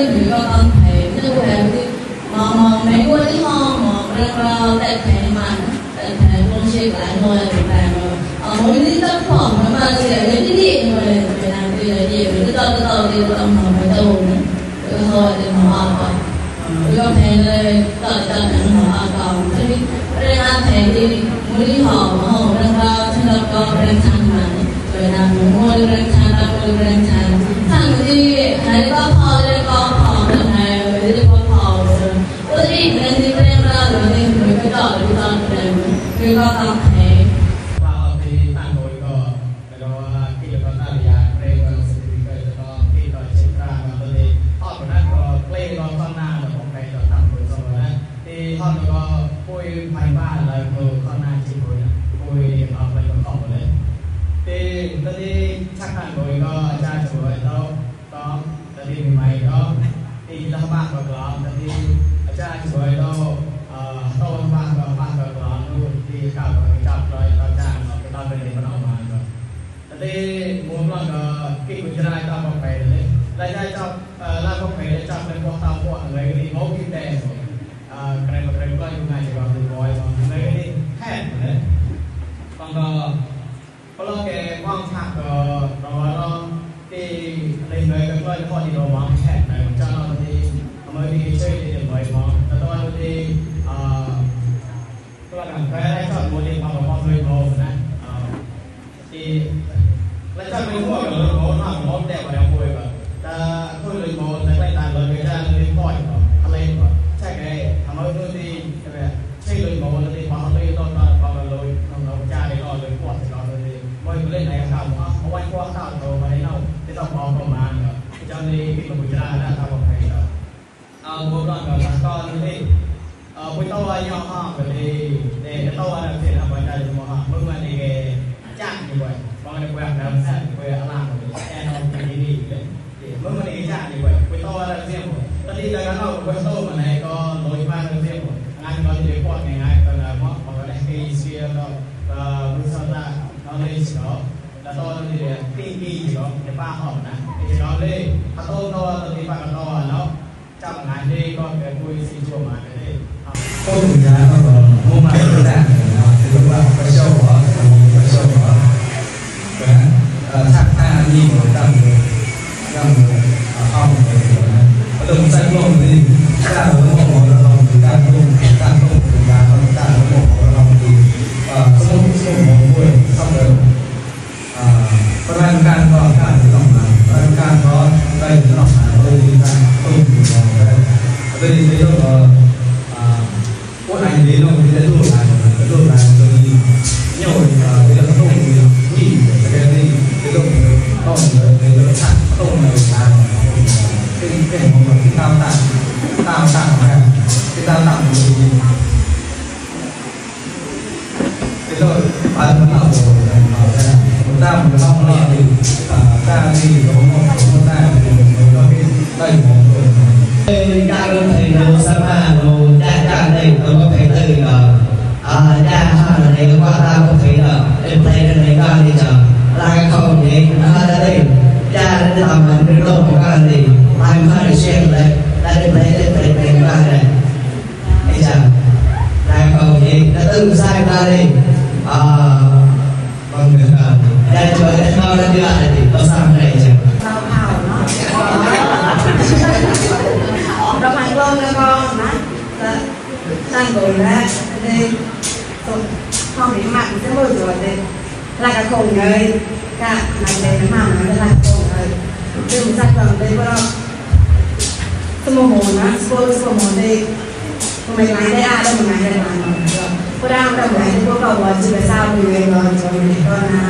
đi bị có con thầy chứ về đi mà mấy quân đi ho mà đang tại thầy mà tại thầy không chia lại thôi là mỗi đi tập phòng mà sẽ đến đi rồi về làm đi là gì cứ tao đi tao học phải tao nữa thôi thì mà học rồi thầyเลยตอนนั้นหมอก็ที่เรียนthầy đi mỗi đi học mà học đang vàoที่เราก็เรียนทางมาเลยนะmỗiเรียนทางเราเรียนทางทางที่ไหนก็พอเลยก็พอไหนไม่ได้ก็พอเลยวันนี้เรียนที่เรียนเราเรียนไม่ก็ต่อเลยตอนเรียนคือก็ต้องthầyว่าที่ตั้งโดยก็แล้วก็ที่เราตั้งยาเรียนว่าสิ่งที่ก็จะต้องที่ต่อเช็คร่างมาตัวนี้ทอดนั้นก็เกล้ก็ข้างหน้าของใครต่อทำโดยสมบูรณ์ที่ทอดก็ปุ้ยภายบ้านอะไรก็ข้างหน้าจริงเลยปุ้ยเอาไปประกอบเลยที่ตอนนี้ชักตั้งโดยก็อาจารย์สวยแล้วก็ตอนนี้ใหม่ก็ที่เราบ้านก็กลางตอนนี้อาจารย์สวยแล้วโตบ้านก็บ้านก็กลางนู่นที่เก่าก็จับเลยเราจ้างเราไปตอนเป็นเด็กมันออกมาก็ตอนนี้มุมเราก็กินกุญแจได้ตามไปเลยรายได้จับลาบไปได้จับเป็นพวกตามพวกอะไรก็ดีงบกินแดงใครมาใครก็อยู่งานจะก็ดูบอยอะไรก็ดีแค่เลยฟังก็พอเราแกว่างชักก็เราที่อะไรเลยก็เลยพอที่เราวางแค่ไหนมันจะเราที่ทำไมที่ช่วยที่บ่อยมองแต่ตอนที่ตัวหนังแพ้ได้ชอบโมเดลความความเลยโมนะที่และชอบเป็นพวกเลยโมมากโมแต่ว่าเราคุยแบบแต่คุยเลยโมแต่ไม่ตามเลยไม่ได้เลยปล่อยก็อะไรก็ใช่ไงทำไมตัวที่ใช่ไหมใช่เลยโมแล้วที่ความเลยตอนความเลยเราจ่ายก็เลยปวดเราเลยไม่เล่นไหนข้าวเอาไว้พวกข้าวโตมาได้เน่าที่ต้องเอาเข้ามาเนาะเจ้านี่ที่เราบุญราได้ทำอะไรเนาะเอาโมก่อนก็ตอนนี้พุทธวายย่อห้าไปเลยเนี่ยตัวอะไรที่ทำไปได้สมมติเมื่อวันนี้แกจ้างอยู่บ่อยบางทีแกแบบนั้นแกอะไรแบบแอนเอาไปดีๆเลยเมื่อวันนี้จ้างอยู่บ่อยพุทธวายอะไรเสียหมดตอนนี้เราก็เอาพุทธวายมาไหนก็โดยมากเสียหมดงานก็จะได้พอดง่ายๆก็เลยว่าบางทีแกเสียก็รู้สึกว่าเราเลยเสียแล้วตอนนี้ปีก็จะป้าหอบนะจะเลยถ้าโตตอนนี้ป้าก็โตแล้วจำงานได้ก็แกคุยสิ่งชั่วมาได้ก็ถึงย้ายมาก่อนมุ่งมาที่แรกนะคือว่าไปเช่าหอไปเช่าหอชักหน้านี่หมดตั้งเลยตั้งเลยเข้าไปเลยนะพอถึงใส่ลมนี่ด้านหัวหมอเราลองดูด้านลมเป็นยาเขาด้านหัวหมอเราลองดูสมองด้วยต้องเดินประมาณการก็การที่ต้องมาประมาณการก็ได้ที่ต้องมาโดยการต้มอยู่มองไปโดยที่ไม่ต้องพวกนายนี่เราไม่ได้รูปลายตัวนี้เนี่ยเราจะต้องมีวิ่งแต่แค่นี้จะต้องเลยต้องชักต้องเลยทางเป็นของเราที่ตามนะที่ตามดูดีที่เราไปมันเอาผมตามเราดีตามที่ผมมองได้เราได้มองตัวการลงทุนเราสามารถเราได้ได้เราก็ไปตื่นได้ห้าในก็ว่าเราก็ไปเป็นไปในการที่จะลายเข้าเองได้ทำมันเป็นโลกของการดีลายมาเชื่อเลยได้เป็นการได้ไอ้จ้าลายเข้าเองแล้วตื่นสายการดีบางเรื่องได้ช่วยได้เข้าได้เดือดดีเราสร้างได้จ้ะเราพันลงแล้วก็นะตั้งโดยแล้วในห้องนี้มากจะมือสวยเลยลากระคงเลยก็ในเดือนมากนะลากระคงเลยดื่มสักก่อนเลยเพราะเราสมองนะสมองเลยทำไมไล่ได้ได้ทำไมได้มาเพราะเราทำไมพวกเราจะไปเศร้าอยู่เลยเราจะมีก็นะ